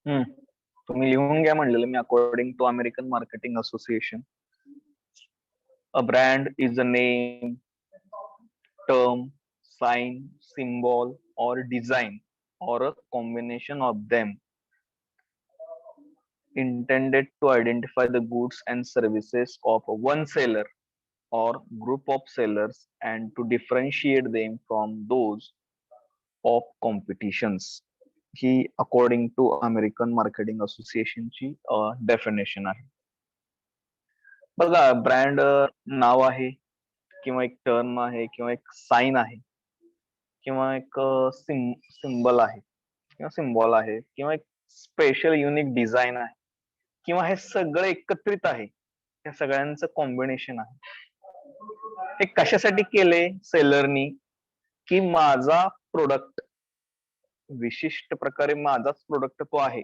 हम्म. तुम्ही लिहून घ्या म्हणलेलं मी. According to American marketing association, a brand is a name, term, sign, symbol, or design, or a combination of them intended to identify the goods and services of one seller or group of sellers and to differentiate them from those of competitions. ही according to American marketing असोसिएशनची definition आहे. बघा, brand नाव आहे किंवा एक term आहे किंवा एक साइन आहे किंवा एक सिम्बल आहे किंवा सिम्बॉल आहे किंवा एक स्पेशल युनिक डिझाईन आहे किंवा हे सगळं एकत्रित आहे, या सगळ्यांचं कॉम्बिनेशन आहे. हे कशासाठी केले सेलरनी? की माझा प्रोडक्ट, विशिष्ट प्रकारे माझाच प्रोडक्ट तो आहे,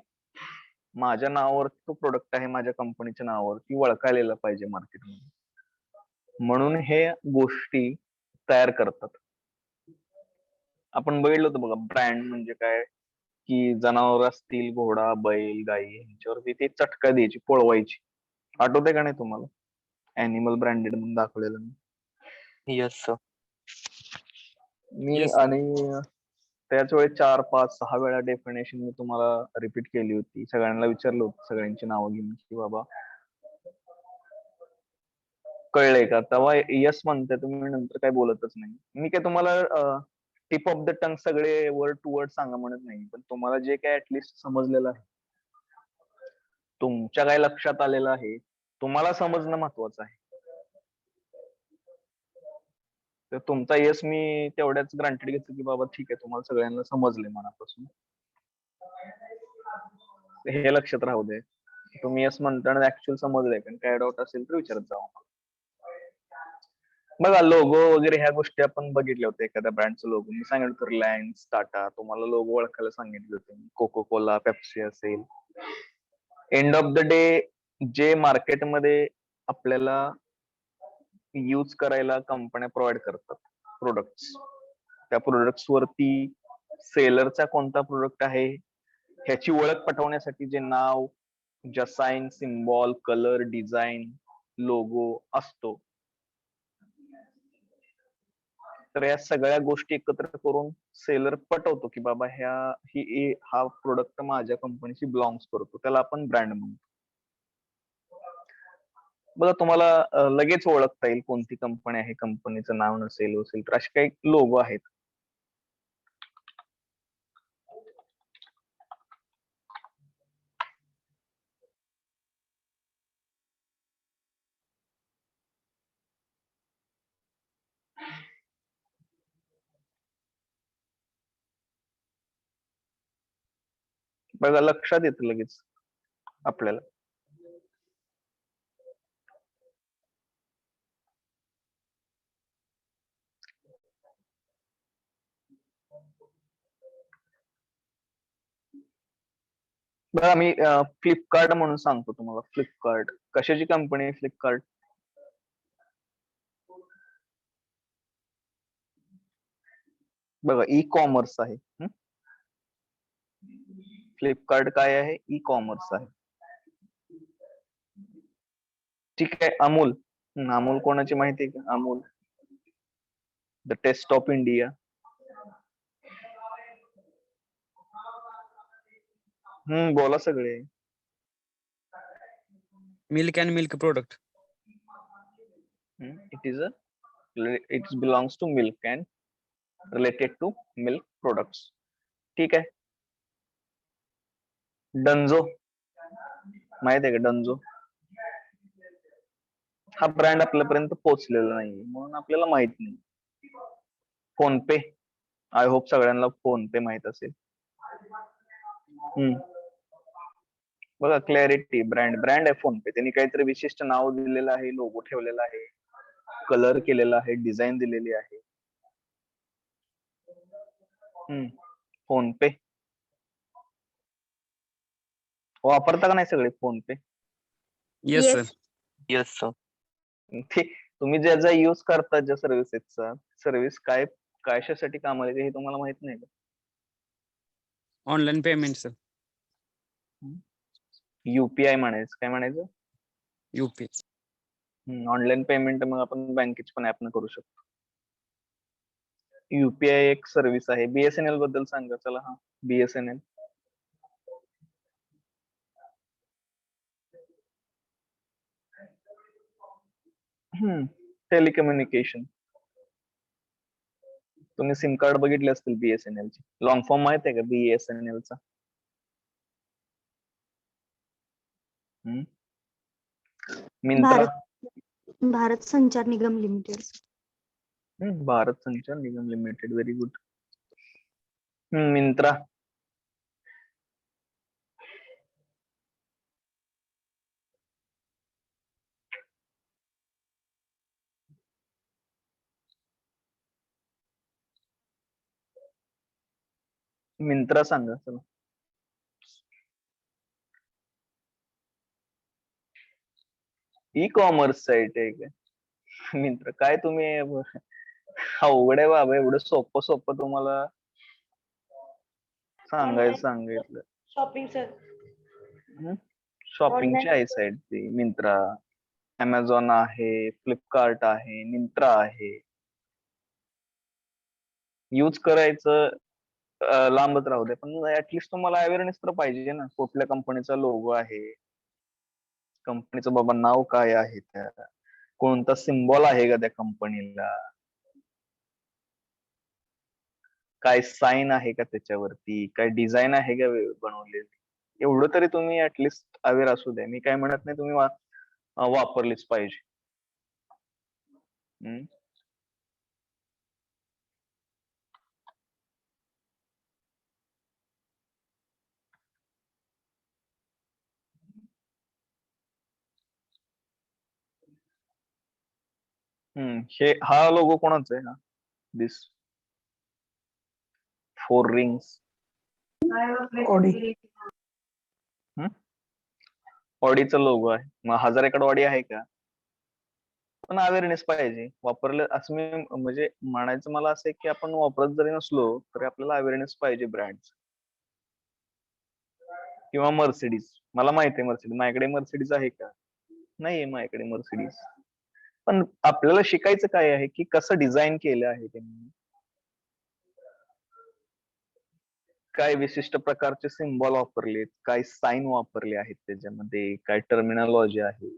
माझ्या नावावर तो प्रोडक्ट आहे, माझ्या कंपनीच्या नावावरती ओळखायला पाहिजे मार्केटमध्ये, म्हणून हे गोष्टी तयार करतात. आपण बघितलं होतं बघा, ब्रँड म्हणजे काय, की जनावर असतील, घोडा, बैल, गाई, यांच्यावरती ते चटका द्यायची, पळवायची. आठवतंय का नाही तुम्हाला? अॅनिमल ब्रँडेड म्हणून दाखवलेलं मी. Yes sir. मी Yes. आणि त्याच वेळेस 4, 5, 6 वेळा डेफिनेशन मी तुम्हाला रिपीट केली होती. सगळ्यांना विचारलं होतं, सगळ्यांची नावं घेऊन, की बाबा कळलंय का? तेव्हा येस म्हणते तुम्ही, नंतर काय बोलतच नाही. मी काय तुम्हाला टिप ऑफ द टंग सगळे वर्ड टू वर्ड सांगा म्हणत नाही, पण तुम्हाला जे काय ऍटलिस्ट समजलेलं आहे, तुमच्या काय लक्षात आलेलं आहे, तुम्हाला समजणं महत्वाचं आहे. तर तुमचा येस मी तेवढ्याच ग्रांटेड घेतो, की बाबा ठीक आहे, तुम्हाला सगळ्यांना समजले मनापासून. हे लक्षात राहू दे. तुम्ही येस म्हणताना ऍक्च्युअल समजलंय का? काय डाऊट असेल तर विचारत जाऊ. बघा, लोगो वगैरे ह्या गोष्टी आपण बघितल्या होत्या. एखाद्या ब्रँडचं लोगो मी सांगितलं होतं, रिलायन्स, टाटा, तुम्हाला लोगो ओळखायला सांगितले होते. कोको कोला, पेप्सी असेल. एंड ऑफ द डे जे मार्केटमध्ये आपल्याला यूज करायला कंपन्या प्रोव्हाइड करतात प्रोडक्ट्स, त्या प्रोडक्ट्स वरती सेलरचा कोणता प्रोडक्ट आहे ह्याची ओळख पटवण्यासाठी जे नाव, ज्या sign, symbol, colour, design, logo असतो, तर या सगळ्या गोष्टी एकत्र करून सेलर पटवतो की बाबा हा प्रोडक्ट माझ्या कंपनीशी बिलॉंग्स करतो, त्याला आपण ब्रँड म्हणतो. बघा, तुम्हाला लगेच ओळखता येईल कोणती कंपनी आहे, कंपनीचं नाव नसेल तर असे काही लोगो आहेत. बघा, लक्षात येतं लगेच आपल्याला. बघा, मी फ्लिपकार्ट म्हणून सांगतो तुम्हाला. फ्लिपकार्ट कशाची कंपनी आहे? फ्लिपकार्ट बघा, ई कॉमर्स आहे. फ्लिपकार्ट काय आहे? ई कॉमर्स आहे. ठीक आहे. अमूल, अमूल कोणाची माहिती आहे का? Amul, the taste of India. बोला सगळे. Milk and milk product. It belongs to milk and related to milk products. ठीक आहे. डंजो माहित आहे का? डंजो हा ब्रँड आपल्यापर्यंत पोहोचलेला नाही, म्हणून आपल्याला माहित नाही. फोन पे, आय होप सगळ्यांना फोन पे माहित असेल. बघा, क्लॅरिटी ब्रँड आहे फोन पे. त्यांनी काहीतरी विशिष्ट नाव दिलेलं आहे, लोगो ठेवलेला आहे, कलर केलेला आहे, डिझाईन दिलेली आहे. फोन पे वापरता का नाही सगळे फोन पे? Yes, sir. Yes sir. तुम्ही ज्याचा यूज करता, ज्या सर्व्हिसेसचा, सर्व्हिस काय कशासाठी कामाला येते हे तुम्हाला माहित नाही का? Online payment, sir. युपीआय म्हणायचं, काय म्हणायचं? युपी. ऑनलाईन पेमेंट मग आपण बँकेची पण ऍप न करू शकतो. युपीआय एक सर्व्हिस आहे. बीएसएनएल बद्दल सांगा चला. हा, बीएसएनएल. टेलिकम्युनिकेशन. तुम्ही सिम कार्ड बघितले असतील बीएसएनएल चे. लॉंग फॉर्म माहित आहे का बीएसएनएल चा? Myntra. Bharat Sanchar Nigam Limited. Bharat Sanchar Nigam Limited, very good. Myntra. Myntra सांगा चला. ई कॉमर्स साइट आहे का मिंत्रा? काय तुम्ही अवघड आहे बाबा, एवढं सोपं सोपं तुम्हाला सांगितलं. Shopping sir. शॉपिंगची आहे साइट ती मिंत्रा. अमेझॉन आहे, फ्लिपकार्ट आहे, मिंत्रा आहे. यूज करायचं लांबच राहू दे, पण ऍटलिस्ट तुम्हाला अवेअरनेस तर पाहिजे ना, कुठल्या कंपनीचा लोगो आहे, कंपनीचं बाबा नाव काय आहे, त्या कोणता सिम्बॉल आहे का त्या कंपनीला, काय साईन आहे का त्याच्यावरती, काय डिझाईन आहे का बनवलेली, एवढं तरी तुम्ही ऍटलिस्ट अवेअर असू द्या. मी काय म्हणत नाही तुम्ही वापरलीच पाहिजे. हा लोगो कोणाचा आहे? हा दिस 4 रिंग्स. ऑडीचा लोगो आहे. मग हजारेकडे ऑडी आहे का? पण अवेअरनेस पाहिजे. वापरलं असं मी म्हणजे म्हणायचं मला असं आहे की आपण वापरत जरी नसलो तरी आपल्याला अवेअरनेस पाहिजे ब्रँड. किंवा मर्सिडीज. मला माहिती आहे मर्सिडीज. माझ्याकडे मर्सिडीज आहे का? नाहीये माझ्याकडे मर्सिडीज. पण आपल्याला शिकायचं काय आहे की कसं डिझाईन केलं आहे त्यांनी, काय विशिष्ट प्रकारचे सिम्बॉल वापरलेत, काय साईन वापरले आहेत त्याच्यामध्ये, काय टर्मिनॉलॉजी आहे.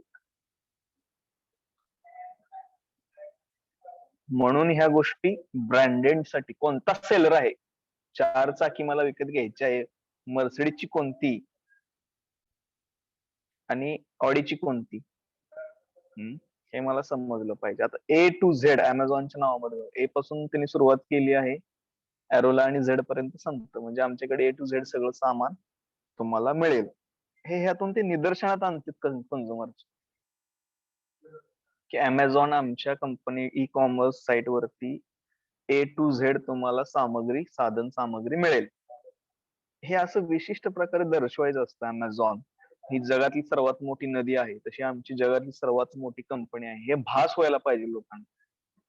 म्हणून ह्या गोष्टी ब्रँडेड साठी कोणता सेलर आहे, 4 चाकी मला विकत घ्यायची आहे, मर्सिडीजची कोणती आणि ऑडीची कोणती, हे मला समजलं पाहिजे. आता ए टू झेड अमेझॉनच्या नावामध्ये ए पासून त्यांनी सुरुवात केली आहे, एरोला आणि झेड पर्यंत संपतं. म्हणजे आमच्याकडे ए टू झेड सगळं सामान तुम्हाला मिळेल. हे ह्यातून ते निदर्शनात आणतात कंझ्युमरच्या की अमेझॉन आमच्या कंपनी ई कॉमर्स साइट वरती ए टू झेड तुम्हाला सामग्री, साधन सामग्री मिळेल. हे असं विशिष्ट प्रकारे दर्शवायचं असतं. अमेझॉन ही जगातली सर्वात मोठी नदी आहे, तशी आमची जगातली सर्वात मोठी कंपनी आहे, हे भास व्हायला पाहिजे लोकांना,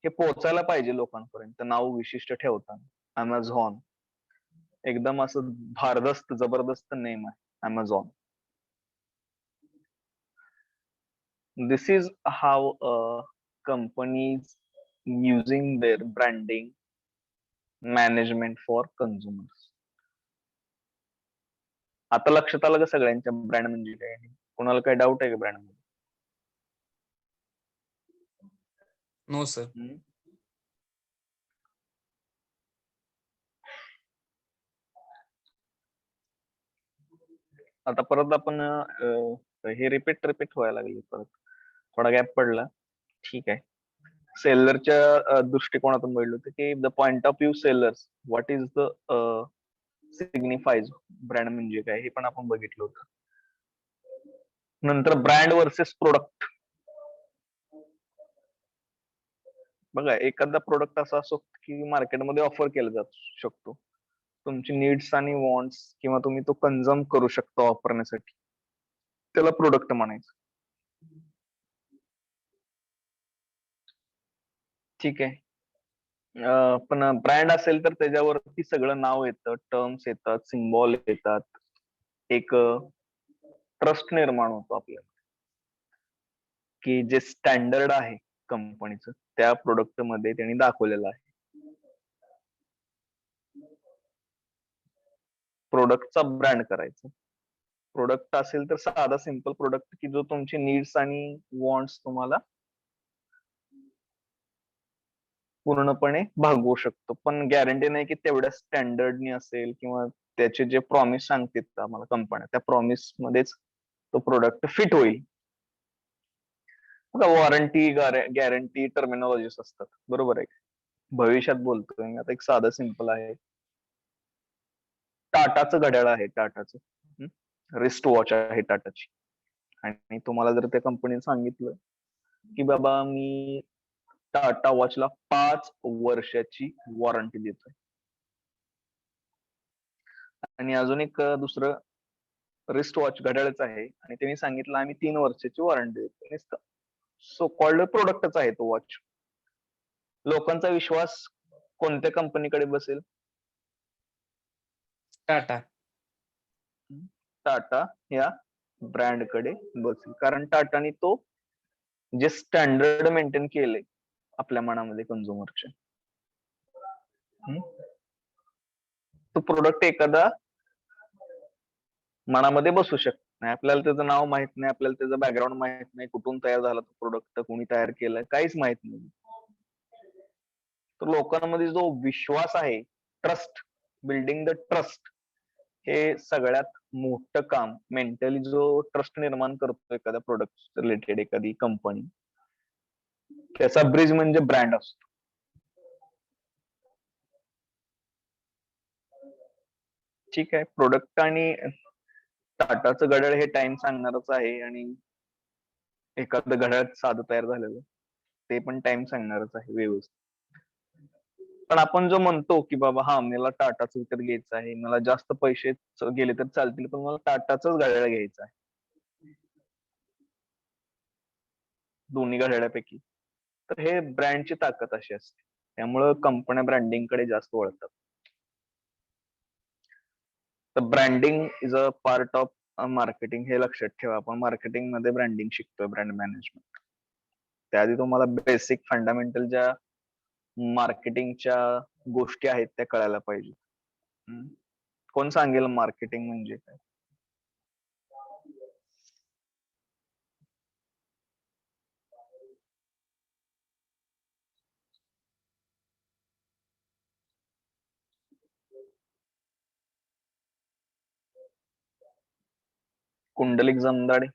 हे पोहोचायला पाहिजे लोकांपर्यंत. नाव विशिष्ट ठेवताना अमेझॉन एकदम असं भारदस्त जबरदस्त नेम आहे Amazon. This is how companies using their branding management for consumers. आता लक्षात आलं का सगळ्यांच्या ब्रँड म्हणजे काय? कोणाला काही डाऊट आहे का ब्रँड मध्ये? No sir. आता परत आपण हे रिपीट व्हायला लागले, परत थोडा गॅप पडला. ठीक आहे. सेलरच्या दृष्टिकोनातून बघितलं होतं की the point of view sellers, what is the signifies, brand म्हणजे काय हे पण आपण बघितलं होतं. नंतर ब्रँड वर्सेस प्रोडक्ट. बघा, एखादा प्रोडक्ट असा असतो की मार्केटमध्ये ऑफर केला जाऊ शकतो, तुमची नीड्स आणि वॉन्ट्स किंवा तुम्ही तो कन्झ्युम करू शकता वापरण्यासाठी, त्याला प्रोडक्ट म्हणायचं. ठीक आहे. पण ब्रँड असेल तर त्याच्यावरती सगळं नाव येतं, टर्म्स येतात, सिम्बॉल येतात, एक ट्रस्ट निर्माण होतो आपल्याला, की जे स्टँडर्ड आहे कंपनीचं त्या प्रोडक्ट मध्ये त्यांनी दाखवलेलं आहे. प्रोडक्टचा ब्रँड करायचा. प्रोडक्ट असेल तर साधा सिंपल प्रोडक्ट की जो तुमचे नीड्स आणि वॉन्ट्स तुम्हाला पूर्णपणे भागवू शकतो. पण गॅरंटी नाही की तेवढ्या स्टँडर्डनी असेल किंवा त्याचे जे प्रॉमिस सांगतात आम्हाला कंपन्या त्या प्रॉमिस मध्येच तो प्रोडक्ट फिट होईल. आता वॉरंटी गॅरंटी टर्मिनॉलॉजीस असतात, बरोबर आहे. भविष्यात बोलतोय मी आता. एक साधं सिंपल आहे. टाटाचं घड्याळ आहे, टाटाचं रिस्ट वॉच आहे टाटाची, आणि तुम्हाला जर त्या कंपनीने सांगितलं की बाबा मी टाटा वॉचला 5 वर्षाची वॉरंटी देतोय, आणि अजून एक दुसरं रिस्ट वॉच घड्याळच आहे आणि त्यांनी सांगितलं आम्ही 3 वर्षाची वॉरंटी देतो, सो कॉल्ड प्रोडक्टच आहे तो वॉच. लोकांचा विश्वास कोणत्या कंपनीकडे बसेल? टाटा. टाटा या ब्रँडकडे बसेल, कारण टाटाने तो जे स्टँडर्ड मेंटेन केले आपल्या मनामध्ये कन्झ्युमरच्या, तो प्रोडक्ट एखादा मनामध्ये बसू शकत नाही. आपल्याला त्याचं नाव माहित नाही, आपल्याला त्याचं बॅकग्राऊंड माहित नाही, कुठून तयार झाला तो प्रोडक्ट, कोणी तयार केलाय, काहीच माहित नाही. तर लोकांमध्ये जो विश्वास आहे, ट्रस्ट, बिल्डिंग द ट्रस्ट, हे सगळ्यात मोठं काम. मेंटली जो ट्रस्ट निर्माण करतो एखाद्या प्रोडक्ट रिलेटेड एखादी कंपनी, त्याचा ब्रिज म्हणजे ब्रँड असतो. ठीक आहे. प्रोडक्ट आणि टाटाचं घड्याळ हे टाइम सांगणारच आहे, आणि एखादं घड्याळ साधं तयार झालेलं ते पण टाइम सांगणारच आहे व्यवस्थित. पण आपण जो म्हणतो की बाबा हा मला टाटाचं विकत घ्यायचं आहे, मला जास्त पैसे गेले तर चालतील पण मला टाटाचंच घड्याळ घ्यायचं आहे दोन्ही घड्याळापैकी, तर हे ब्रँडची ताकद अशी असते. त्यामुळं कंपन्या ब्रँडिंग कडे जास्त वळतात. तर branding is a part of marketing, हे लक्षात ठेवा. आपण मार्केटिंग मध्ये ब्रँडिंग शिकतोय, ब्रँड मॅनेजमेंट. त्याआधी तुम्हाला बेसिक फंडामेंटल ज्या मार्केटिंगच्या गोष्टी आहेत त्या कळायला पाहिजे. कोण सांगेल मार्केटिंग म्हणजे काय? कुंडलिक जमदाडे.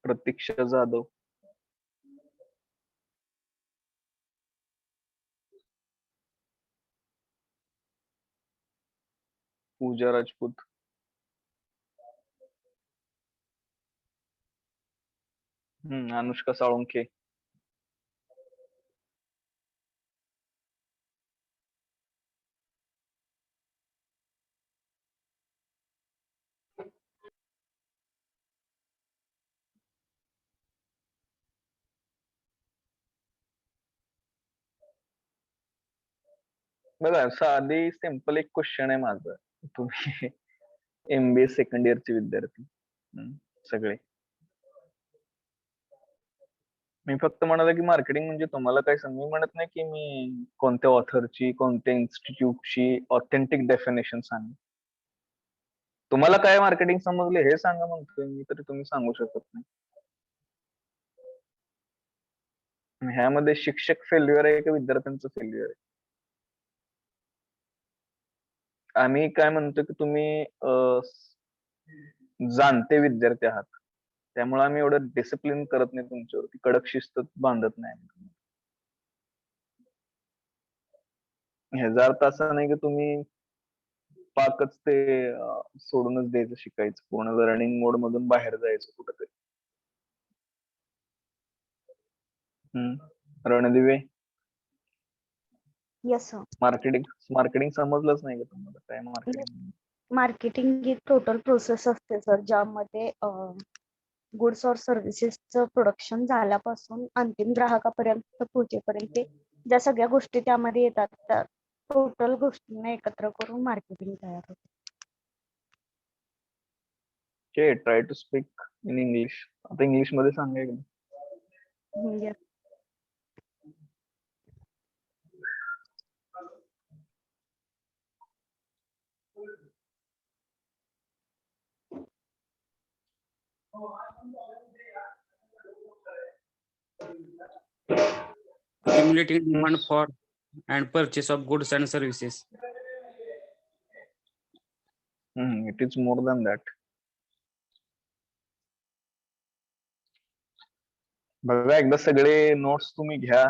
प्रतीक्षा जाधव. पूजा राजपूत. अनुष्का साळुंखे. बघा, साधी सिंपल एक क्वेश्चन आहे माझं. तुम्ही MBA सेकंड इयरचे विद्यार्थी सगळे, मी फक्त म्हणालो की मार्केटिंग म्हणजे तुम्हाला काय सांग, मी म्हणत नाही की मी कोणत्या ऑथरची कोणत्या इन्स्टिट्यूटची ऑथेंटिक डेफिनेशन सांग. तुम्हाला काय मार्केटिंग समजले हे सांगा म्हणतोय मी, तरी तुम्ही सांगू शकत नाही. ह्यामध्ये शिक्षक फेल्युअर आहे का विद्यार्थ्यांचं फेल्युअर आहे? आम्ही काय म्हणतो की तुम्ही जाणते विद्यार्थी आहात, त्यामुळे आम्ही एवढं डिसिप्लिन करत नाही तुमच्यावरती, कडक शिस्त बांधत नाही. ह्याचा अर्थ असा नाही की तुम्ही पाकच ते सोडूनच द्यायचं, शिकायचं, पूर्ण लर्निंग मोड मधून बाहेर जायचं कुठंतरी. Randive. Yes sir. Marketing marketing समजलंच नाही का तुम्हाला काय मार्केटिंग? मार्केटिंग ही टोटल प्रोसेस असते सर, ज्यामध्ये गुड्स और सर्व्हिसेसचं प्रोडक्शन झाल्यापासून अंतिम ग्राहकापर्यंत पोहोचेपर्यंत ज्या सगळ्या गोष्टी त्यामध्ये येतात त्या टोटल गोष्टींना एकत्र करून मार्केटिंग तयार होते. Okay, try to speak in English. आता इंग्लिश मध्ये सांगा एकदा. Yes. Accumulating demand for and purchase of goods and services. It is more than that. बघा एकदा सगळे नोट्स तुम्ही घ्या,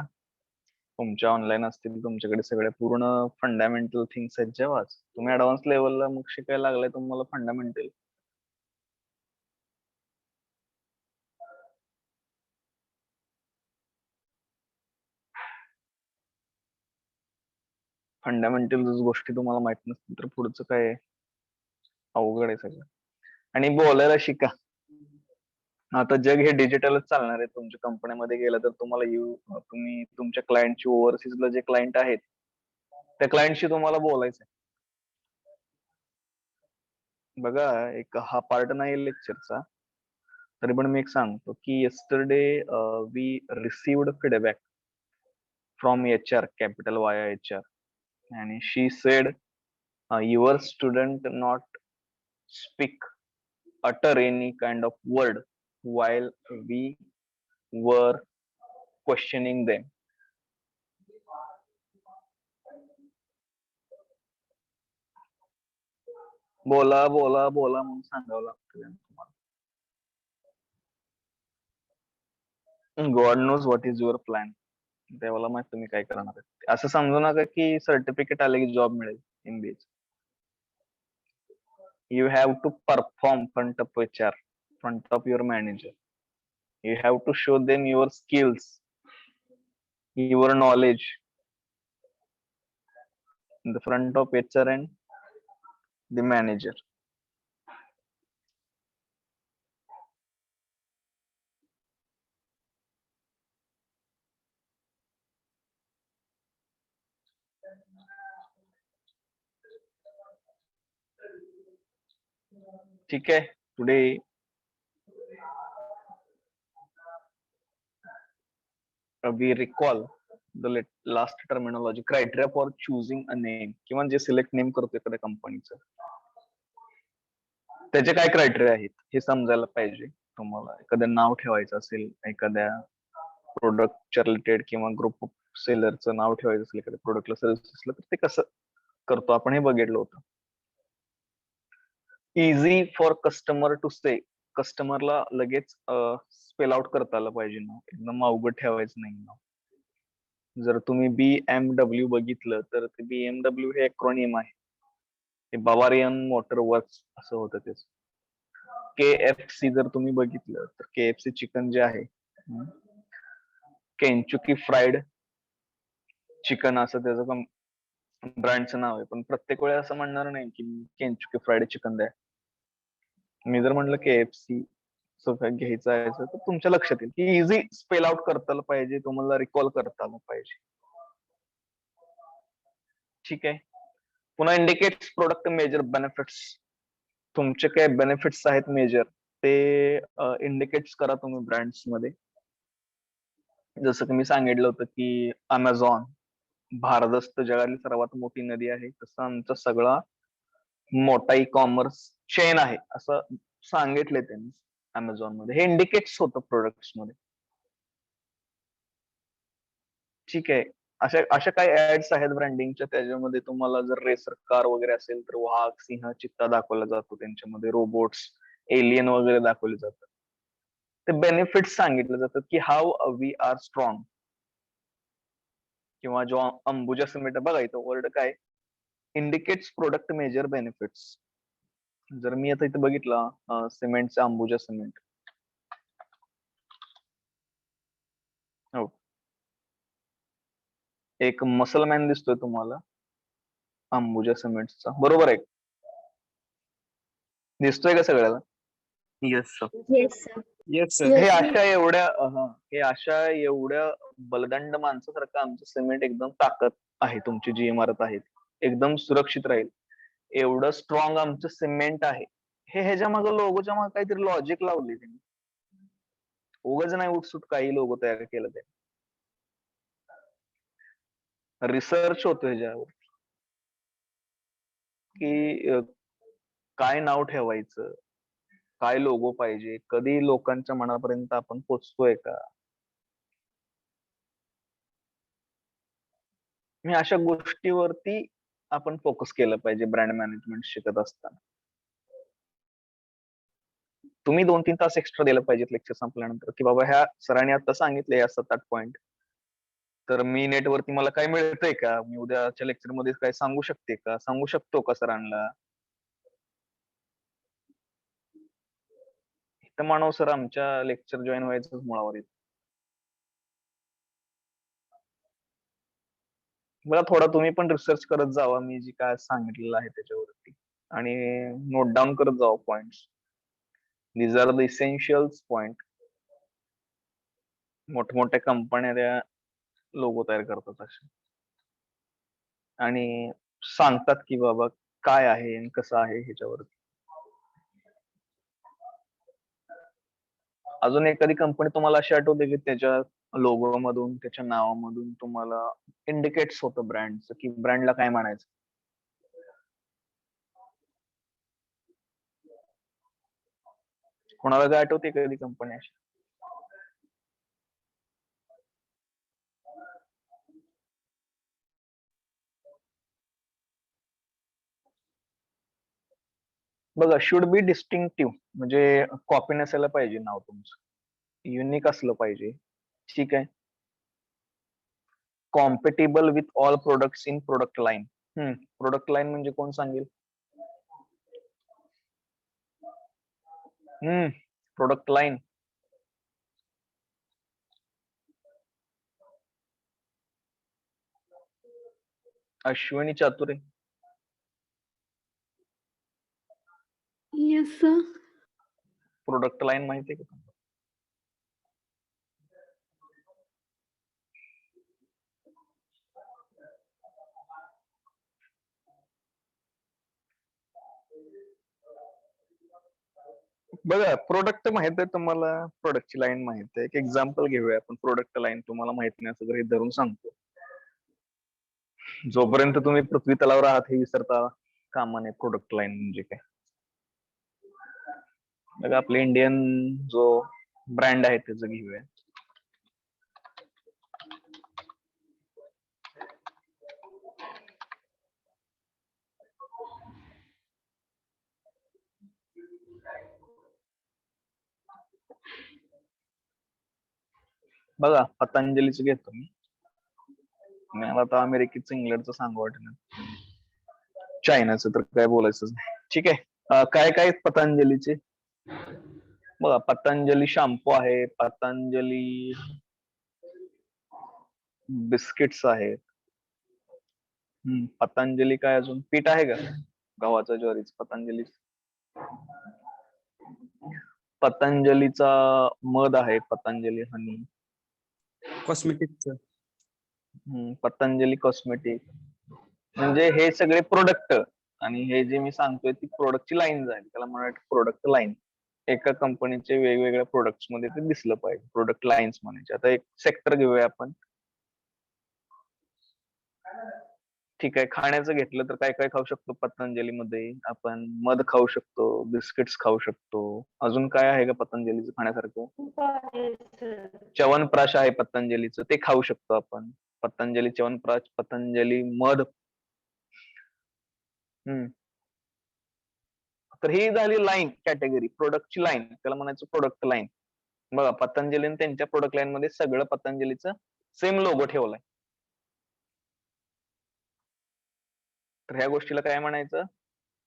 तुमच्या ऑनलाईन असतील तुमच्याकडे सगळे पूर्ण फंडामेंटल थिंग्स आहेत जेव्हा तुम्ही ऍडव्हान्स लेवलला मग शिकायला लागलाय तुम्हाला फंडामेंटल. फंडामेंटल गोष्टी तुम्हाला माहित नसतील तर पुढचं काय अवघड आहे सगळं. आणि बोलायला शिका. आता जग हे डिजिटलच चालणार आहे. तुमच्या कंपनीमध्ये गेलं तर तुम्हाला तुम्ही तुमच्या क्लायंटची ओव्हरसीजला जे क्लायंट आहेत त्या क्लायंटशी तुम्हाला बोलायचं आहे. बघा एक हा पार्ट नाही लेक्चरचा, तरी पण मी एक सांगतो की yesterday we received feedback from HR capital via HR, and she said your student not speak utter any kind of word while we were questioning them. बोला बोला बोला म्हणून सांगावं लागतं तुम्हाला. God knows what is your plan. देवाला माहित तुम्ही काय करणार आहे. असं समजू नका की सर्टिफिकेट आले की जॉब मिळेल. MBA you have to perform front of HR, front of your manager. You have to show them your skills, your knowledge in the front of HR and the manager. ठीक आहे. Today we recall the last terminology, criteria for choosing a name. किंवा जे select name करतो एखाद्या कंपनीचं त्याचे काय criteria आहेत हे समजायला पाहिजे तुम्हाला. एखादं नाव ठेवायचं असेल, एखाद्या प्रोडक्टच्या रिलेटेड किंवा ग्रुप ऑफ सेलरचं नाव ठेवायचं असेल एखाद्या प्रोडक्टला सर्व्हिसेसला, तर ते कसं करतो आपण हे बघितलं होतं. इझी फॉर कस्टमर टू से, कस्टमरला लगेच स्पेल आउट करता आलं पाहिजे नाव, एकदम अवघड ठेवायचं नाही नाव. जर तुम्ही BMW बघितलं तर ते BMW हे अक्रॉनिम आहे. हे बवारियन मोटर वर्क्स असं होतं त्याच. KFC जर तुम्ही बघितलं तर KFC चिकन जे आहे, केंचुकी फ्राईड चिकन असं त्याचं ब्रँडचं नाव आहे. पण प्रत्येक वेळी असं म्हणणार नाही की केंचुकी फ्राईड चिकन द्या. मी जर म्हणलं KFC घ्यायचं आहे तर तुमच्या लक्षात येईल की इझी स्पेल आउट करता आलं पाहिजे, तुम्हाला रिकॉल करता आलं पाहिजे. ठीक आहे. पुन्हा इंडिकेट्स प्रोडक्ट मेजर बेनिफिट्स. तुमचे काय बेनिफिट्स आहेत मेजर ते इंडिकेट्स करा तुम्ही ब्रँड्स मध्ये. जसं की मी सांगितलं होतं की अमेझॉन भारदस्त जगातली सर्वात मोठी नदी आहे, तसं आमचा सगळा मोठा ई कॉमर्स चेन आहे असं सांगितलंय त्यांनी अमेझॉन मध्ये. हे इंडिकेट्स होतं प्रोडक्ट्स मध्ये. ठीक आहे. अशा काही ऍड्स आहेत ब्रँडिंगच्या, त्याच्यामध्ये तुम्हाला जर रेसर कार वगैरे असेल तर वाघ, सिंह, चित्ता दाखवला जातो, त्यांच्यामध्ये रोबोट्स, एलियन वगैरे दाखवले जातात. ते बेनिफिट्स सांगितले जातात की हाऊ वी आर स्ट्रॉंग. किंवा जो अंबुजा सिमेंट बघा इथं वर्ड काय, इंडिकेट्स प्रोडक्ट मेजर बेनिफिट्स. जर मी आता इथे बघितलं सिमेंटचं अंबुजा सिमेंट, हो एक मसलमॅन दिसतोय तुम्हाला अंबुजा सिमेंट्सचा, बरोबर आहे? दिसतोय का सगळ्याला? Yes sir. Yes sir. Yes sir. हे येस अशा एवढ्या हे अशा एवढ्या बलदंड माणसासारखं आमचं सिमेंट एकदम ताकद आहे, तुमची जी इमारत आहे एकदम सुरक्षित राहील एवढं स्ट्रॉंग आमचं सिमेंट आहे. हे ह्याच्या मागे लोगोच्या मागे काहीतरी लॉजिक लावली त्यांनी, उगाच नाही उठसूट काही लोगो तयार केलं ते. रिसर्च होतो ह्याच्यावर की काय नाव ठेवायचं, काय लोगो पाहिजे, कधी लोकांच्या मनापर्यंत आपण पोचतोय का, मी अशा गोष्टीवरती आपण फोकस केलं पाहिजे ब्रँड मॅनेजमेंट शिकत असताना. तुम्ही 2-3 तास एक्स्ट्रा दिलं पाहिजेत लेक्चर संपल्यानंतर, की बाबा ह्या सरांनी आता सांगितले या 7-8 पॉइंट, तर मी नेटवरती मला काय मिळतंय का, मी उद्याच्या लेक्चर मध्ये काय सांगू शकते का, सांगू शकतो का सरांना. तर मानव सर आमच्या लेक्चर जॉईन व्हायचं मुळावर येत. मला थोडा तुम्ही पण रिसर्च करत जावा मी जी काय सांगितलेलं आहे त्याच्यावरती, आणि नोट डाऊन करत जावा points. These are the essentials point. मोठमोठ्या कंपन्या त्या लोगो तयार करतात असे, आणि सांगतात की बाबा काय आहे आणि कसं आहे ह्याच्यावरती. अजून एखादी कंपनी तुम्हाला अशी आठवते की त्याच्या लोगो मधून, त्याच्या नावामधून तुम्हाला इंडिकेट्स होतं ब्रँडचं, की ब्रँडला काय म्हणायचं? कोणाला काय आठवते कधी कंपनी अशी? बघा, शुड बी डिस्टिंक्टिव्ह, म्हणजे कॉपी नसायला पाहिजे नाव तुमचं, युनिक असलं पाहिजे. ठीक आहे. Compatible with all products in product line. Product line म्हणजे कोण सांगेल? Product line. Ashwini Chature. Yes sir. Product line माहिती आहे का? बघा, प्रोडक्ट माहित आहे तुम्हाला, प्रोडक्टची लाईन माहित आहे. एक एक्झाम्पल घेऊया आपण. प्रोडक्ट लाईन तुम्हाला माहित नाही असं गृहीत धरून सांगतो. जोपर्यंत तुम्ही पृथ्वी तलावर आहात हे विसरता कामा नये. प्रोडक्ट लाईन म्हणजे काय? बघा, आपले इंडियन जो ब्रँड आहे त्याचं घेऊया. बघा, पतंजलीचं घेतो मी. मला आता अमेरिकेचं, इंग्लंडचं सांगू वाटलं, चायनाचं तर काय बोलायचंच नाही. ठीक आहे. काय काय पतंजलीचे? बघा, पतंजली शॅम्पू आहे, पतंजली बिस्किट्स आहेत. पतंजली काय अजून पीठ आहे का गव्हाचं, ज्वारीचं? पतंजली. पतंजलीचा मध आहे, पतंजली हनी. कॉस्मेटिक्स. पतंजली कॉस्मेटिक. म्हणजे हे सगळे प्रोडक्ट, आणि हे जे मी सांगतोय ती प्रोडक्टची लाईन जाईल, त्याला म्हणायचं प्रोडक्ट लाईन. एका कंपनीचे वेगवेगळ्या प्रोडक्ट्स मध्ये ते दिसलं पाहिजे, प्रोडक्ट लाईन्स म्हणायचे. आता एक सेक्टर घेऊया आपण. ठीक आहे. खाण्याचं घेतलं तर काय काय खाऊ शकतो पतंजली मध्ये आपण? मध खाऊ शकतो, बिस्किट्स खाऊ शकतो. अजून काय आहे का पतंजलीचं खाण्यासारखं? च्यवनप्राश आहे पतंजलीचं, ते खाऊ शकतो आपण. पतंजली च्यवनप्राश, पतंजली मध. तर ही झाली लाईन कॅटेगरी, प्रोडक्टची लाईन, त्याला म्हणायचं प्रोडक्ट लाईन. बघा, पतंजलीने त्यांच्या प्रोडक्ट लाईन मध्ये सगळं पतंजलीचं सेम लोगो ठेवलाय. तर ह्या गोष्टीला काय म्हणायचं?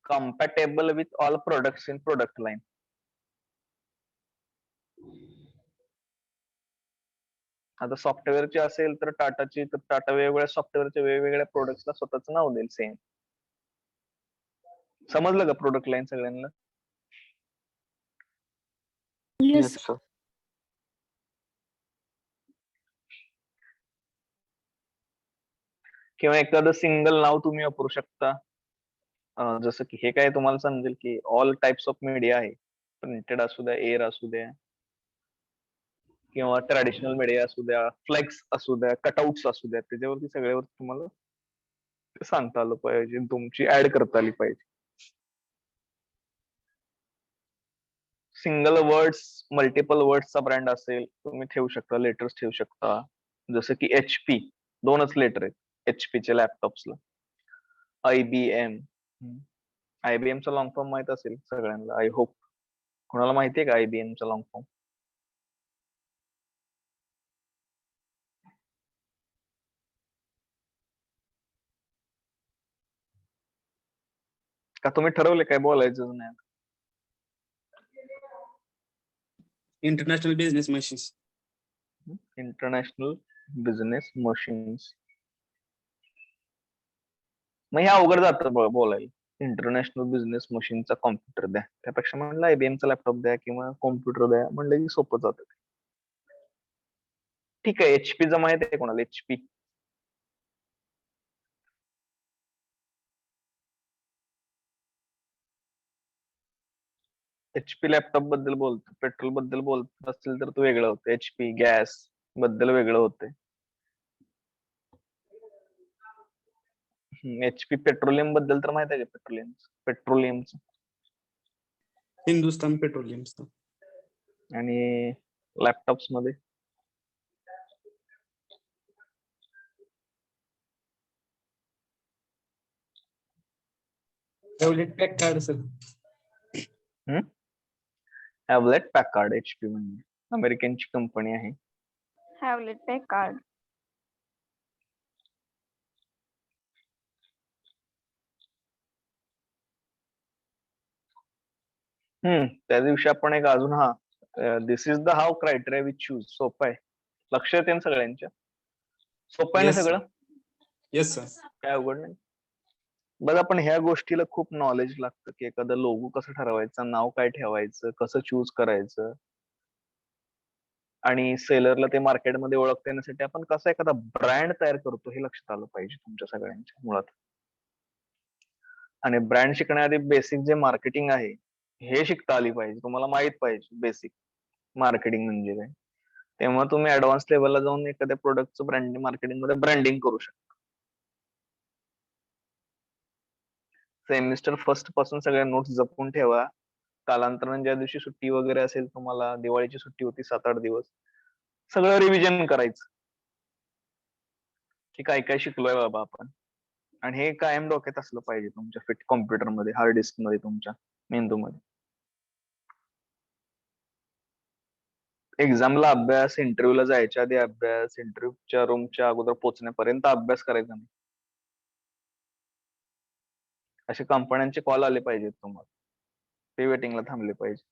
Compatible with all products in product line. आता सॉफ्टवेअरची असेल तर टाटाची, तर टाटा वेगवेगळ्या सॉफ्टवेअरच्या वेगवेगळ्या प्रोडक्ट्सला स्वतःच नाव देईल सेम. समजलं का प्रोडक्ट लाईन सगळ्यांना? Yes sir. किंवा एखादं सिंगल नाव तुम्ही वापरू शकता. जसं की हे काय तुम्हाला समजेल की ऑल टाइप्स ऑफ मीडिया आहे. प्रिंटेड असू द्या, एअर असू द्या, किंवा ट्रॅडिशनल मीडिया असू द्या, फ्लेक्स असू द्या, कटआउट्स असू द्या, त्याच्यावरती सगळ्यावरती तुम्हाला ते सांगता आलं पाहिजे, तुमची ऍड करता आली पाहिजे. सिंगल वर्ड्स, मल्टिपल वर्ड्सचा ब्रँड असेल, तुम्ही ठेवू शकता, लेटर्स ठेवू शकता. जसं की HP, 2च लेटर आहेत HP च्या लॅपटॉप्सला. IBM, IBM चा लॉंग फॉर्म माहित असेल सगळ्यांना, आय होप. कोणाला माहितीये का IBM चा लॉंग फॉर्म? का तुम्ही ठरवले काय बोलायचं नाही? International business machines. International business machines. मग हे अवघड जातं बोलायला. इंटरनॅशनल बिझनेस मशीनचा कॉम्प्युटर द्या, त्यापेक्षा म्हणलं IBM चा लॅपटॉप द्या किंवा कॉम्प्युटर द्या, म्हणलं की सोपं जातं. ठीक आहे, HP चं माहित आहे कोणाला? HP. HP लॅपटॉप बद्दल बोलतो, पेट्रोल बद्दल बोलत असतील तर तो वेगळं होतं. HP गॅस बद्दल वेगळं होते. HP पेट्रोलियम बद्दल तर माहित आहे का? पेट्रोलियमचं. हिंदुस्तान पेट्रोलियम. आणि लॅपटॉप्स मध्ये हेवलेट पॅककार्ड सर. हॅवलेट पॅकार्ड. HP म्हणजे अमेरिकनची कंपनी आहे. हॅवलेट पॅकार्ड. त्या दिवशी आपण एक अजून this is the how criteria we choose. सोपं आहे, लक्ष येते ना सगळ्यांच्या? सोपं आहे ना Yes, sir. सगळं? Yes sir. काय अवघड नाही. बघा, पण ह्या गोष्टीला खूप नॉलेज लागतं की एखादं लोगो कसं ठरवायचं, नाव काय ठेवायचं, कसं चूज करायचं, आणि सेलरला ते मार्केटमध्ये ओळखता येण्यासाठी आपण कसा एखादा ब्रँड तयार करतो हे लक्षात आलं पाहिजे तुमच्या सगळ्यांच्या मुळात. आणि ब्रँड शिकण्याआधी बेसिक जे मार्केटिंग आहे हे शिकता आली पाहिजे, तुम्हाला माहित पाहिजे बेसिक मार्केटिंग म्हणजे काय. तेव्हा तुम्ही ऍडव्हान्स लेवलला जाऊन एखाद्या प्रोडक्टचं ब्रँडिंग, मार्केटिंग मध्ये ब्रँडिंग करू शकता. सेमिस्टर फर्स्ट पासून सगळ्या नोट्स जपून ठेवा. कालांतराने ज्या दिवशी सुट्टी वगैरे असेल तुम्हाला, दिवाळीची सुट्टी होती 7-8 दिवस, सगळं रिव्हिजन करायचं की काय काय शिकलोय बाबा आपण. आणि हे कायम डोक्यात असलं पाहिजे तुमच्या फिट कॉम्प्युटर मध्ये, हार्ड डिस्क मध्ये, तुमच्या मेंदूमध्ये. एक्झामला अभ्यास, इंटरव्ह्यूला जायच्या आधी अभ्यास, इंटरव्ह्यूच्या रूमच्या अगोदर पोहोचण्यापर्यंत अभ्यास करायचा नाही. असे कंपन्यांचे कॉल आले पाहिजेत तुम्हाला, ते वेटिंगला थांबले पाहिजे.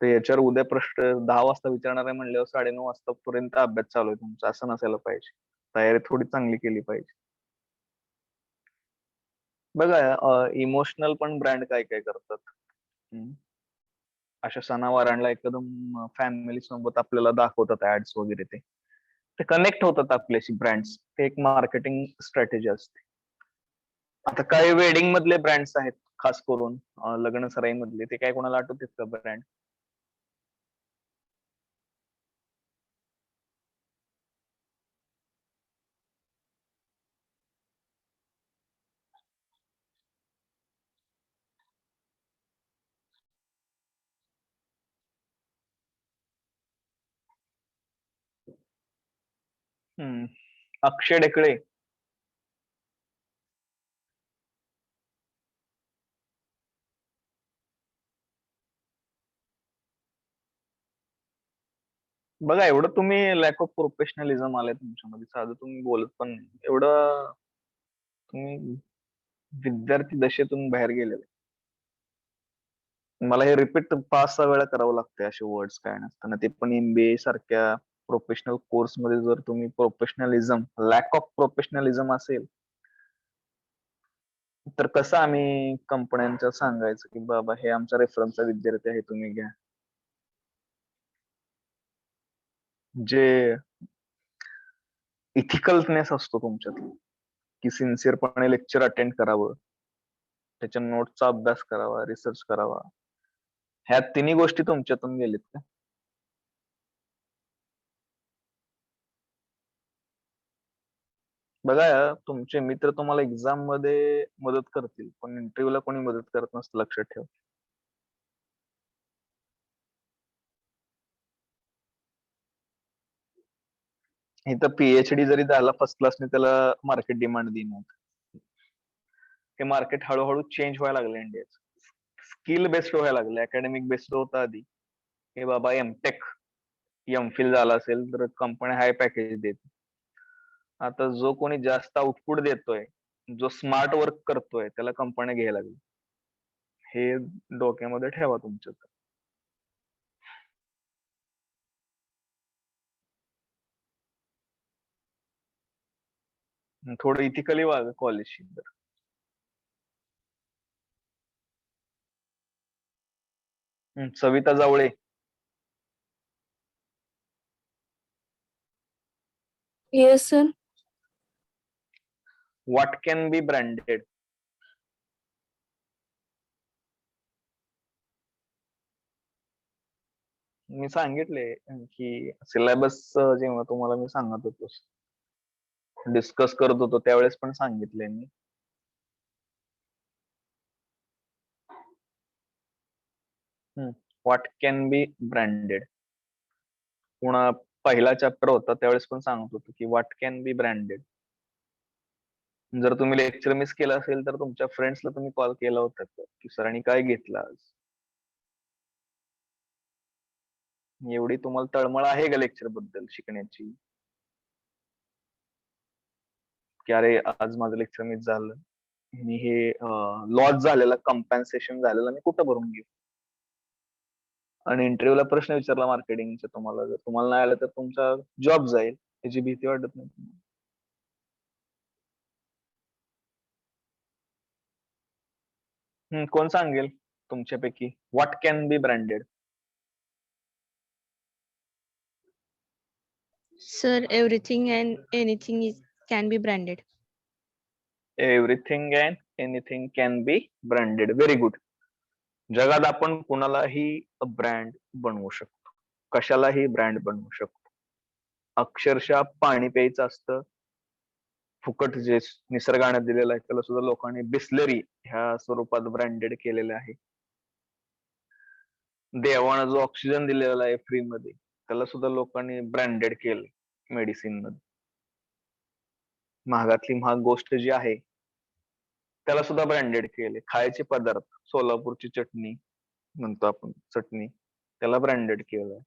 तर याच्यावर उद्या प्रश्न 10 वाजता विचारणार आहे म्हणल्यावर 9:30 वाजतापर्यंत अभ्यास चालू आहे तुमचा, असं नसायला पाहिजे. तयारी थोडी चांगली केली पाहिजे. बघा, इमोशनल पण ब्रँड काय काय करतात. अशा सणावारांना एकदम फॅमिली सोबत आपल्याला दाखवतात ऍड्स वगैरे, ते कनेक्ट होतात आपल्याशी ब्रँड्स. ते एक मार्केटिंग स्ट्रॅटेजी असते. आता काही वेडिंग मधले ब्रँड्स आहेत, खास करून लग्न सराई मधले, ते काय कोणाला आठवतात का ब्रँड? अक्षय ढेकळे. बघा, एवढं तुम्ही लॅक ऑफ प्रोफेशनलिझम आलंय तुमच्यामध्ये, साधं तुम्ही बोलत पण नाही एवढं, तुम्ही विद्यार्थी दशेतून बाहेर गेलेले. मला हे रिपीट 5-6 वेळा करावं लागतंय असे वर्ड्स काय नसताना, ते पण MBA सारख्या प्रोफेशनल कोर्स मध्ये जर तुम्ही प्रोफेशनलिझम, लॅक ऑफ प्रोफेशनलिझम असेल, तर कसं आम्ही कंपन्यांच्या सांगायचं की बाबा हे आमचा रेफरन्सचा विद्यार्थी आहे, तुम्ही घ्या. जे इथिकलनेस असतो तुमच्यात, की सिन्सिअरपणे लेक्चर अटेंड करावं, त्याच्या नोट्सचा अभ्यास करावा, रिसर्च करावा, ह्या तिन्ही गोष्टी तुमच्यातून गेलीत का? बघा, तुमचे मित्र तुम्हाला एक्झाम मध्ये मदत करतील, पण इंटरव्ह्यूला कोणी मदत करत नसतं, लक्षात ठेव. इथं PhD जरी झाला फर्स्ट क्लासने, त्याला मार्केट डिमांड देणार. हे मार्केट हळूहळू चेंज व्हायला लागलं इंडियाचं. स्किल बेस्ड व्हायला लागलं, अकॅडमिक बेस्ड होतं आधी. हे बाबा एमटेक, एमफिल झाला असेल तर कंपनी हाय पॅकेज देते. आता जो कोणी जास्त आउटपुट देतोय, जो स्मार्ट वर्क करतोय, त्याला कंपन्या घ्यायला लागली. हे डोक्यामध्ये ठेवा तुमच्या. थोडं इथिकली वागा कॉलेजशी. Savita Jawale. Yes, sir. What can be branded? मी सांगितले की सिलेबस जेव्हा तुम्हाला मी सांगत होतो, डिस्कस करत होतो, त्यावेळेस पण सांगितले मी. What can be branded. पुन्हा पहिला चॅप्टर होता त्यावेळेस पण सांगत होतो की व्हॉट कॅन बी ब्रँडेड. जर तुम्ही लेक्चर मिस केलं असेल तर तुमच्या फ्रेंड्सला तुम्ही कॉल केला होता का, की सरांनी काय घेतलं आज? एवढी तुम्हाला तळमळ आहे का लेक्चर बद्दल शिकण्याची, की अरे आज माझं लेक्चर मिस झालं, मी हे लॉस झालेला, कम्पन्सेशन झालेला मी कुठं भरून घेऊ? आणि इंटरव्ह्यूला प्रश्न विचारला मार्केटिंगचा तुम्हाला, जर तुम्हाला नाही आलं तर तुमचा जॉब जाईल, याची भीती वाटत नाही तुम्हाला? कोण सांगेल तुमच्यापैकी what can be branded? Sir, everything and anything can be branded. Everything and anything can be branded. Very good. जगात आपण कुणालाही ब्रँड बनवू शकतो, कशालाही ब्रँड बनवू शकतो. अक्षरशः पाणी प्यायचं असतं फुकट, जे निसर्गाने दिलेलं आहे, त्याला सुद्धा लोकांनी बिस्लरी ह्या स्वरूपात ब्रँडेड केलेलं आहे. देवानं जो ऑक्सिजन दिलेला आहे फ्री मध्ये, त्याला सुद्धा लोकांनी ब्रँडेड केलं मेडिसिन मध्ये. महागातली महाग गोष्ट जी आहे त्याला सुद्धा ब्रँडेड केले. खायचे पदार्थ, सोलापूरची चटणी म्हणतो आपण, चटणी, त्याला ब्रँडेड केलंय.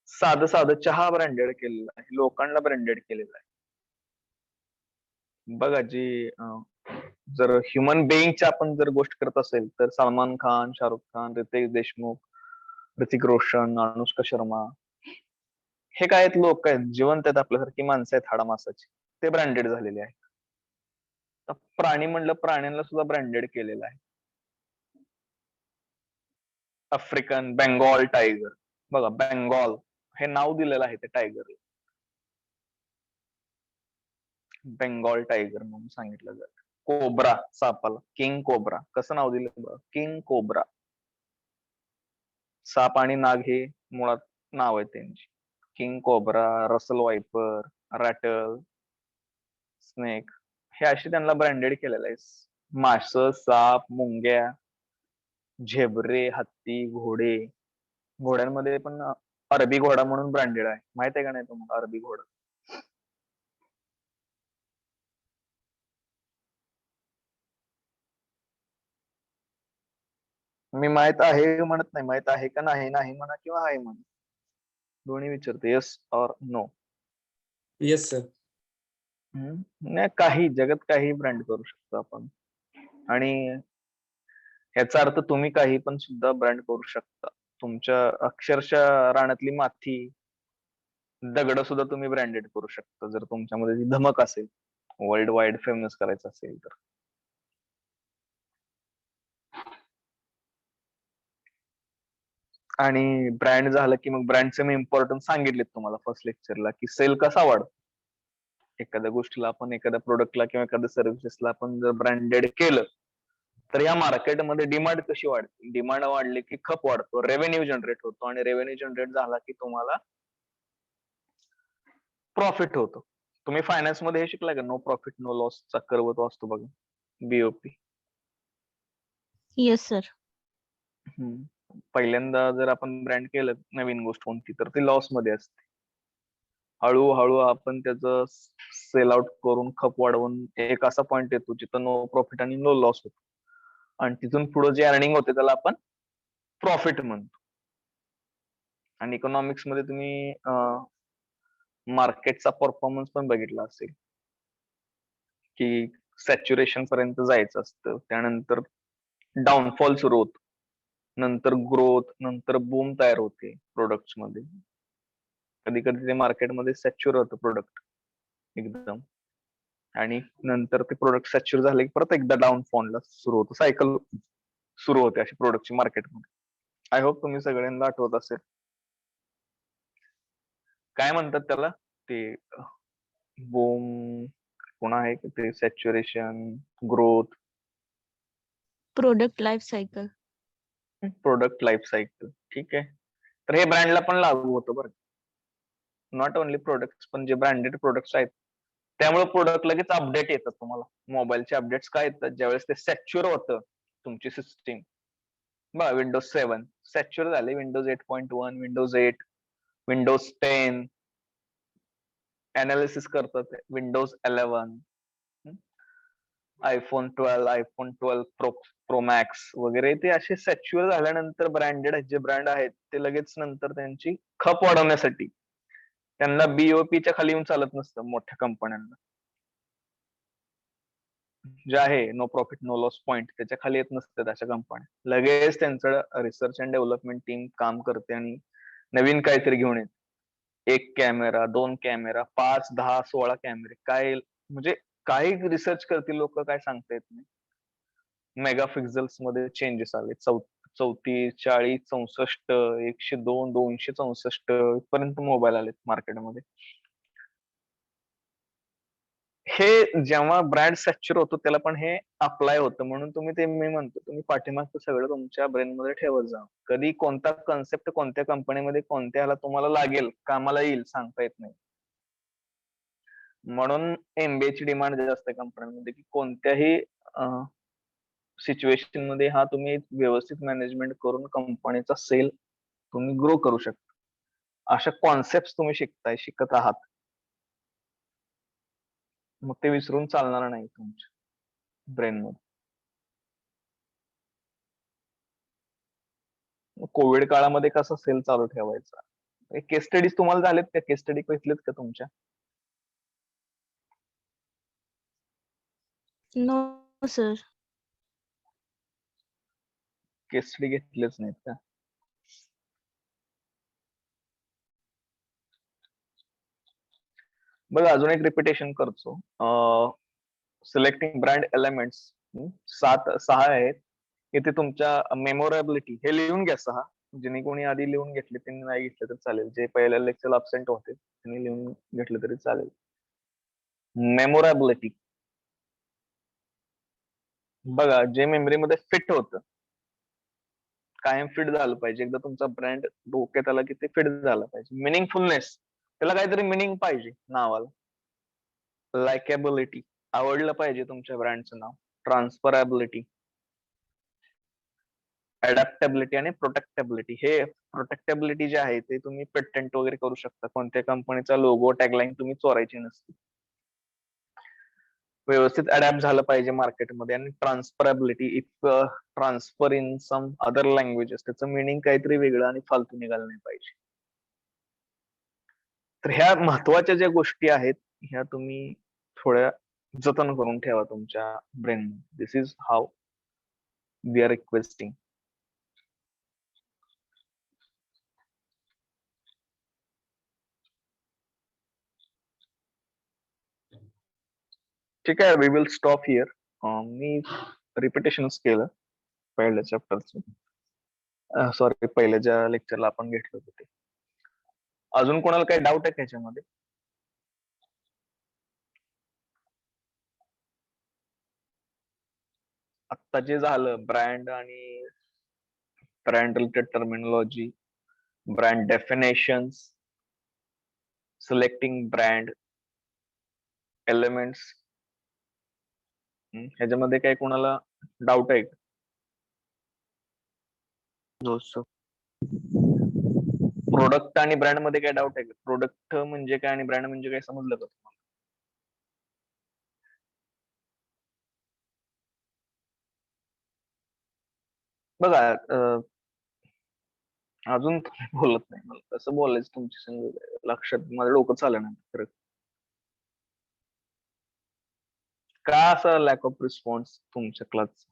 साधं साधं चहा ब्रँडेड केलेला आहे, लोकांना ब्रँडेड केलेला आहे. बघा, जी जर ह्युमन बेईंगची आपण जर गोष्ट करत असेल तर सलमान खान, शाहरुख खान, रितेश देशमुख, ऋतिक रोशन, अनुष्का शर्मा, हे काय आहेत? लोक आहेत, जिवंत आहेत, आपल्यासारखी माणसं आहेत हाडामासाची, ते ब्रँडेड झालेले आहेत. प्राणी म्हणलं, प्राण्यांना सुद्धा ब्रँडेड केलेलं आहे. आफ्रिकन बेंगॉल टायगर, बघा, बेंगॉल हे नाव दिलेलं आहे ते टायगरला, बेंगॉल टायगर म्हणून सांगितलं जातं. कोब्रा, सापाला किंग कोब्रा, कसं नाव दिलं बघा, किंग कोब्रा. साप आणि नाग हे मुळात नाव आहे त्यांची. King cobra, Russell viper, rattle, snake, हे असे त्यांना ब्रँडेड केलेलं आहे. मास, साप, मुंग्या, झेब्रे, हत्ती, घोडे. घोड्यांमध्ये पण अरबी घोडा म्हणून ब्रँडेड आहे, माहित आहे का नाही तुम्हाला अरबी घोडा? मी माहित आहे म्हणत नाही, माहित आहे का नाही, नाही म्हणा किंवा आहे म्हणा, दोन्ही विचारते, yes or no. Yes, sir. नाही, काही जगात काही ब्रँड करू शकतो आपण. आणि ह्याचा अर्थ तुम्ही काही पण सुद्धा ब्रँड करू शकता. तुमच्या अक्षरशः रानातली माती, दगड सुद्धा तुम्ही ब्रँडेड करू शकता जर तुमच्यामध्ये ती धमक असेल, वर्ल्ड वाईड फेमस करायचं असेल तर. आणि ब्रँड झालं की मग ब्रँडचे मी इम्पॉर्टन्स सांगितलेत तुम्हाला फर्स्ट लेक्चरला, की सेल कसा वाढतो. एखाद्या गोष्टीला आपण, एखाद्या प्रोडक्टला किंवा एखाद्या सर्व्हिसेसला आपण जर ब्रँडेड केलं तर या मार्केटमध्ये डिमांड कशी वाढते. डिमांड वाढली की खप वाढतो, रेव्हेन्यू जनरेट होतो, आणि रेव्हेन्यू जनरेट झाला की तुम्हाला प्रॉफिट होतो. तुम्ही फायनान्स मध्ये हे शिकलाय का, नो प्रॉफिट नो लॉस चा कर्व तो असतो बघा, बीओपी. Yes, sir. पहिल्यांदा जर आपण ब्रँड केलं नवीन गोष्ट कोणती, तर ती लॉस मध्ये असते. हळूहळू आपण त्याचं सेल आउट करून खप वाढवून एक असा पॉइंट येतो जिथं नो प्रॉफिट आणि नो लॉस होतो, आणि तिथून पुढे जे अर्निंग होते त्याला आपण प्रॉफिट म्हणतो. आणि इकॉनॉमिक्स मध्ये तुम्ही मार्केटचा परफॉर्मन्स पण बघितला असेल, की सॅच्युरेशन पर्यंत जायचं असतं, त्यानंतर डाऊनफॉल सुरू होतो, नंतर ग्रोथ, नंतर बूम तयार होते प्रोडक्ट्स मध्ये. कधी कधी ते मार्केटमध्ये सॅच्युर होतं प्रोडक्ट एकदम, आणि नंतर ते प्रोडक्ट सॅच्युर झाले की परत एकदा डाऊनफॉलला सुरू होतं, सायकल सुरू होते अशी प्रोडक्टची मार्केटमध्ये. आय होप तुम्ही सगळ्यांना आठवत असेल. काय म्हणतात त्याला, ते बूम, पुन्हा आहे की ते saturation, growth, Product life cycle. Product life cycle. ठीक आहे, तर हे ब्रँडला पण लागू होतं बरं. नॉट ओनली प्रोडक्ट्स, पण जे ब्रँडेड प्रोडक्ट्स आहेत त्यामुळे प्रोडक्ट लगेच अपडेट येतात तुम्हाला. मोबाईलचे अपडेट्स काय येतात, ज्यावेळेस ते सॅच्युर होतं तुमची सिस्टीम. बघा, विंडोज 7 सॅच्युर झाले, विंडोज 8.1, विंडोज 8, विंडोज 10 अनालिसिस करतात, Windows 11, iPhone 12, iPhone 12 pro max वगैरे. ते असे सॅच्युअर झाल्यानंतर ब्रँडेड जे ब्रँड आहेत ते लगेच नंतर त्यांची खप वाढवण्यासाठी त्यांना बीओपीच्या खाली येऊन चालत नसतं. मोठ्या कंपन्यांना जे आहे no profit no loss point, त्याच्या खाली येत नसतात अशा कंपन्या. लगेच त्यांचं रिसर्च अँड डेव्हलपमेंट टीम काम करते आणि नवीन काहीतरी घेऊन येते. 1 कॅमेरा, 2 कॅमेरा, 5, 10, 16 कॅमेरे, काय म्हणजे काही रिसर्च करतील लोक, काय सांगता येत नाही. मेगा पिक्सेल्स मध्ये चेंजेस आले, 34, 40, 64, 102, 264 पर्यंत मोबाईल आलेत मार्केटमध्ये. हे जेव्हा ब्रँड सॅच्युर होतो त्याला पण हे अप्लाय होतं, म्हणून तुम्ही ते, मी म्हणतो तुम्ही पाठीमागचं सगळं तुमच्या ब्रेन मध्ये ठेवत जा. कधी कोणता कन्सेप्ट कोणत्या कंपनीमध्ये कोणत्याला तुम्हाला लागेल, कामाला येईल, सांगता येत नाही. म्हणून एमबीए ची डिमांड जास्त आहे कंपन्यांमध्ये, की कोणत्याही सिच्युएशन मध्ये हा तुम्ही व्यवस्थित मॅनेजमेंट करून कंपनीचा सेल तुम्ही ग्रो करू शकता. अशा कॉन्सेप्ट तुम्ही शिकत आहात, मग ते विसरून चालणार नाही तुमच्या ब्रेन मध्ये. कोविड काळामध्ये कसा सेल चालू ठेवायचा, केस स्टडीज तुम्हाला झालेत का, केस स्टडी घेतलेत का तुमच्या? No, sir. केस स्टडी घेतलेच नाहीत का? बघा, अजून एक रिपिटेशन करतो. सिलेक्टिंग ब्रँड एलिमेंट्स 6 आहेत. इथे तुमच्या मेमोरेबिलिटी हे लिहून घ्या 6. ज्यांनी कोणी आधी लिहून घेतले त्यांनी नाही घेतलं तर चालेल, जे पहिल्या लेक्चर अब्सेंट होते त्यांनी लिहून घेतलं तरी चालेल. मेमोरेबिलिटी बघा, जे मेमरीमध्ये फिट होतं, कायम फिट झालं पाहिजे. एकदा तुमचा ब्रँड डोक्यात आला की ते फिट झालं पाहिजे. मिनिंगफुलनेस, त्याला काहीतरी मिनिंग पाहिजे नावाला. लायकेबिलिटी, आवडलं पाहिजे तुमच्या ब्रँडचं नाव. ट्रान्सफरबिलिटी, अडॅप्टेबिलिटी आणि प्रोटेक्टेबिलिटी. हे प्रोटेक्टेबिलिटी जे आहे ते तुम्ही पेटंट वगैरे करू शकता. कोणत्या कंपनीचा लोगो, टॅगलाईन तुम्ही चोरायची नसते. व्यवस्थित अडॅप्ट झालं पाहिजे मार्केटमध्ये. आणि transferability, if transfer in some other languages, त्याचं मिनिंग काहीतरी वेगळं आणि फालतू निघालं नाही पाहिजे. तर ह्या महत्वाच्या ज्या गोष्टी आहेत ह्या तुम्ही थोड्या जतन करून ठेवा तुमच्या brain. This is how we are requesting. ठीक आहे, we will stop here. मी रिपिटेशनच केलं पहिल्या चॅप्टरचं, सॉरी पहिल्या ज्या लेक्चरला आपण घेतलं होतं ते. अजून कोणाला काही डाऊट आहे त्याच्यामध्ये? आता जे झालं ब्रँड आणि brand related terminology, brand definitions, selecting brand elements, ह्याच्यामध्ये काही कोणाला डाऊट आहे का? प्रोडक्ट आणि ब्रँड मध्ये काय डाऊट आहे का? प्रोडक्ट म्हणजे काय आणि ब्रँड म्हणजे काय समजलं का तुम्हाला? बघा, अजून तुम्ही बोलत नाही, मला कसं बोलायचं तुमची संग लक्षात, माझं डोकं चाललं नाही खरं. का असं लॅक ऑफ रिस्पॉन्स तुमच्या क्लास?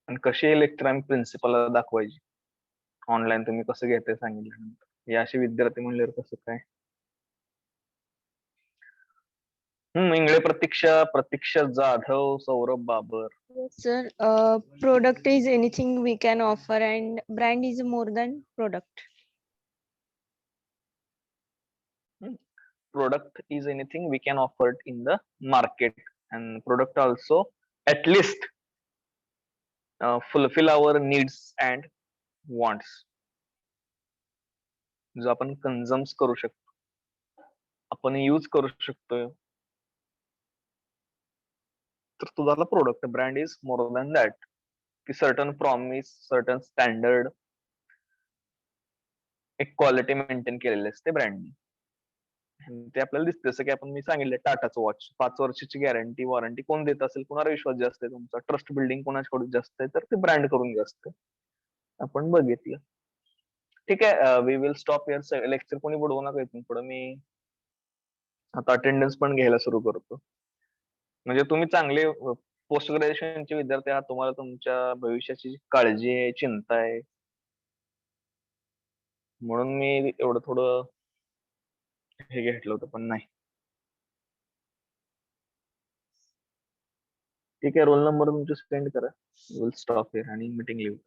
आणि कशी लेक्चर आम्ही प्रिन्सिपलला दाखवायची ऑनलाईन, तुम्ही कसं घेताय सांगितल्यानंतर? हे असे विद्यार्थी म्हणल्यावर कसं काय? इंगळे प्रतीक्षा, प्रतीक्षा Jadhav, Saurabh Babar. Yes, sir. Product is anything we can offer, and brand is more than product. Product is anything we can offer it in the market, and product also at least fulfill our needs and wants. जो आपण कन्झम्स करू शकतो, आपण use करू शकतोय, तर तो झाला product. Brand is more than that, की सर्टन प्रॉमिस, सर्टन स्टँडर्ड, एक क्वालिटी मेंटेन केलेली असते ब्रँडनी. ते आपल्याला दिसते, जसं की आपण मी सांगितलं टाटाचं वॉच 5 वर्षाची गॅरंटी वॉरंटी कोण देत असेल, कोणावर विश्वास जास्त आहे तुमचा, ट्रस्ट बिल्डिंग कोणाकडून जास्त आहे, तर ते ब्रँड करून जास्त आहे, आपण बघितलं. ठीक आहे, we will stop here. Lecture कोणी बुडवू नका इथून पुढे. मी आता अटेंडन्स पण घ्यायला सुरू करतो. म्हणजे तुम्ही चांगले पोस्ट ग्रॅज्युएशनचे विद्यार्थी आहात, तुम्हाला तुमच्या भविष्याची काळजी आहे, चिंता आहे, म्हणून मी एवढं थोडं हे घेतलं होतं, पण नाही. ठीक आहे, रोल नंबर तुमचे सेंड करा. विल स्टॉप हिअर आणि मीटिंग लिव्ह.